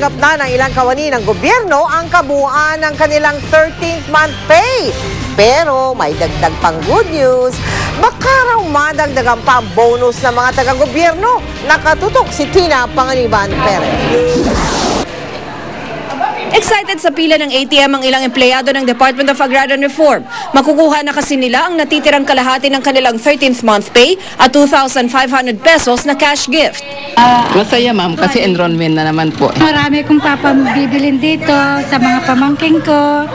natanggap na ng ilang kawani ng gobyerno ang kabuuan ng kanilang 13th month pay. Pero may dagdag pang good news, baka raw madagdagan pa ang bonus ng mga taga-gobyerno. Nakatutok si Tina Panganiban Perez. Excited sa pila ng ATM ang ilang empleyado ng Department of Agrarian Reform. Makukuha na kasi nila ang natitirang kalahati ng kanilang 13th month pay at 2,500 pesos na cash gift. Masaya ma'am kasi enrollment na naman po. Marami kong papabibilin dito sa mga pamangking ko.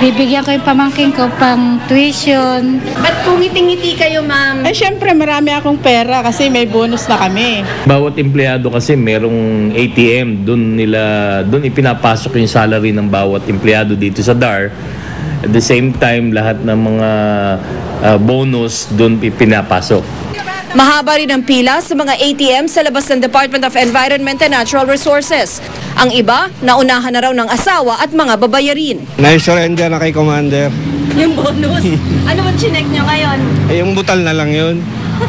Bibigyan ko yung pamangking ko pang tuition. Ba't pumiting-ngiti kayo, ma'am? Eh syempre marami akong pera kasi may bonus na kami. Bawat empleyado kasi merong ATM, doon ipinapasok yung salary ng bawat empleyado dito sa DAR. At the same time, lahat ng mga bonus doon ipinapasok. Mahaba rin ang pila sa mga ATM sa labas ng Department of Environment and Natural Resources. Ang iba, naunahan na raw ng asawa at mga babayarin. Na-surrender na kay Commander. Yung bonus? Ano ba chinek nyo ngayon? Yung butal na lang yun.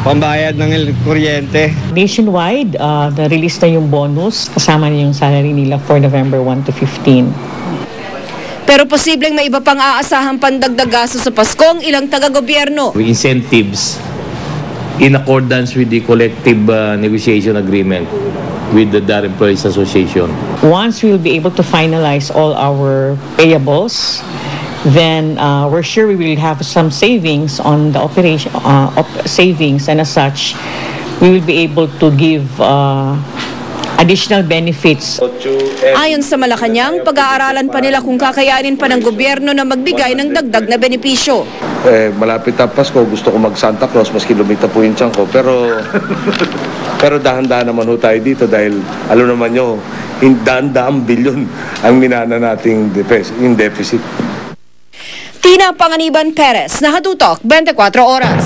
Pambayad ng kuryente. Nationwide, na-release na yung bonus. Kasama na yung salary nila for November 1 to 15. Pero posibleng may iba pang aasahang pandagdag gasto sa Pasko ang ilang taga-gobyerno. Incentives in accordance with the collective negotiation agreement with the DAR Employees Association. Once we'll be able to finalize all our payables, then we're sure we will have some savings on the operation savings, and as such, we will be able to give additional benefits. Ayon sa Malacanang, pag-aaralan pa nila kung kakayanin pa ng gobyerno na magbigay ng dagdag na benepisyo. Malapit na Pasko, gusto ko mag-Santa Claus, mas kilomita po yung tiyan ko. Pero dahan-dahan naman ho tayo dito dahil alam naman nyo, daan-daang bilyon ang minana nating deficit. Tina Panganiban Perez, Nakatutok, 24 Oras.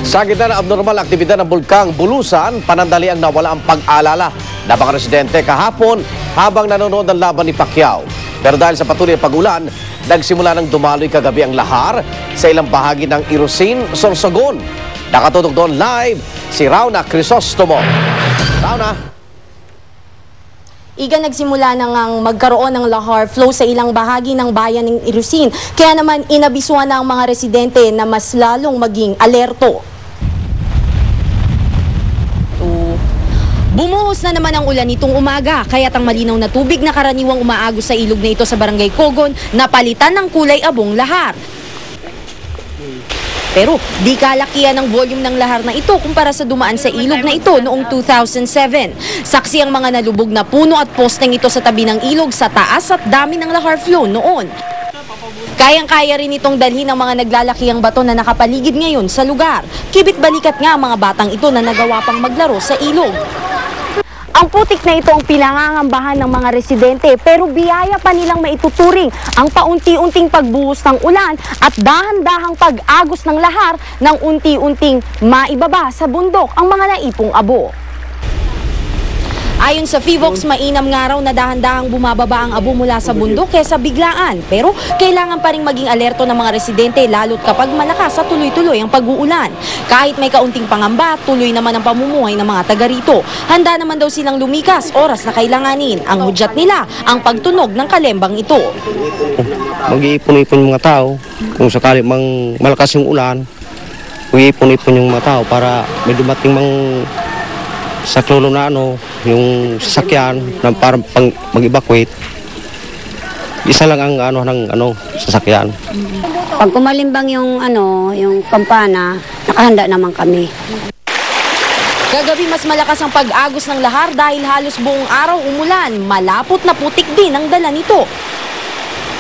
Sa gitna ng abnormal aktibidad ng bulkang Bulusan, panandali ang nawala ang pag-alala na mga residente kahapon habang nanonood ng laban ni Pacquiao. Pero dahil sa patuloy na pag-ulan, nagsimula ng dumaloy kagabi ang lahar sa ilang bahagi ng Irusin, Sorsogon. Nakatutok doon live si Rauna Crisostomo. Rauna. Nagsimula na ngang magkaroon ng lahar flow sa ilang bahagi ng bayan ng Irusin. Kaya naman inabisuhan na ang mga residente na mas lalong maging alerto. Bumuhos na naman ang ulan nitong umaga, kaya't ang malinaw na tubig na karaniwang umaagos sa ilog na ito sa Barangay Cogon, napalitan ng kulay abong lahar. Pero di kalakihan ang volume ng lahar na ito kumpara sa dumaan sa ilog na ito noong 2007. Saksi ang mga nalubog na puno at posteng ito sa tabi ng ilog sa taas at dami ng lahar flow noon. Kayang-kaya rin itong dalhin ng mga naglalakihang bato na nakapaligid ngayon sa lugar. Kibit balikat nga ang mga batang ito na nagawa pang maglaro sa ilog. Ang putik na ito ang pinangangambahan ng mga residente pero biyaya pa nilang maituturing ang paunti-unting pagbuhos ng ulan at dahan-dahang pag-agos ng lahar ng unti-unting maibaba sa bundok ang mga naipong abo. Ayon sa FIVOX, mainam nga raw na dahan-dahang bumababa ang abo mula sa bundok kaysa biglaan. Pero kailangan pa rin maging alerto ng mga residente lalo't kapag malakas at tuloy-tuloy ang pag-uulan. Kahit may kaunting pangamba, tuloy naman ang pamumuhay ng mga taga rito. Handa naman daw silang lumikas oras na kailanganin. Ang hudyat nila, ang pagtunog ng kalembang ito. Mag-iipon-ipon yung mga tao. Kung sakali mang malakas yung ulan, mag-iipon-ipon yung mga tao para may dumating mang saklolo na yung sasakyan na para mag-evacuate. Isa lang ang sasakyan. Pag kumalimbang yung kampana, nakahanda naman kami. Kagabi mas malakas ang pag-agos ng lahar dahil halos buong araw umulan. Malapot na putik din ang dala nito.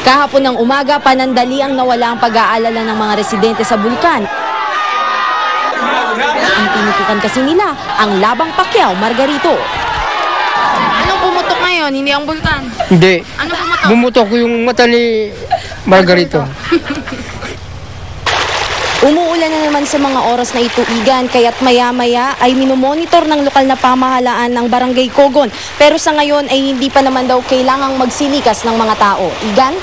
Kahapon ng umaga, panandali ang nawala ang pag-aalala ng mga residente sa bulkan. Ang tinutukan kasi nila, ang labang Pacquiao Margarito. Anong pumutok ngayon? Hindi ang bulkan? Hindi. Ano pumutok? Bumutok yung mata ni Margarito. Umuulan na naman sa mga oras na ito, Igan, kaya't maya-maya ay minomonitor ng lokal na pamahalaan ng Barangay Cogon. Pero sa ngayon ay hindi pa naman daw kailangang magsilikas ng mga tao. Igan?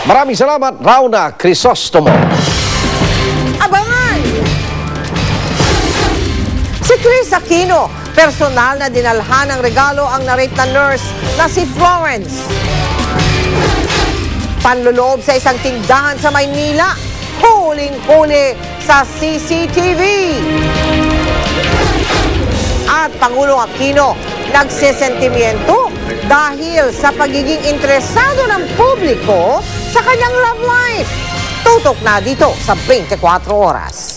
Maraming salamat, Rauna Crisostomo. Abangan! Si Chris Aquino, Personal na dinalhan ng regalo ang na-rape na nurse na si Florence. Panluloob sa isang tindahan sa Maynila, huling-huli sa CCTV. At Pangulong Aquino nagsesentimiento dahil sa pagiging interesado ng publiko sa kanyang love life. Tutok na dito sa 24 Oras.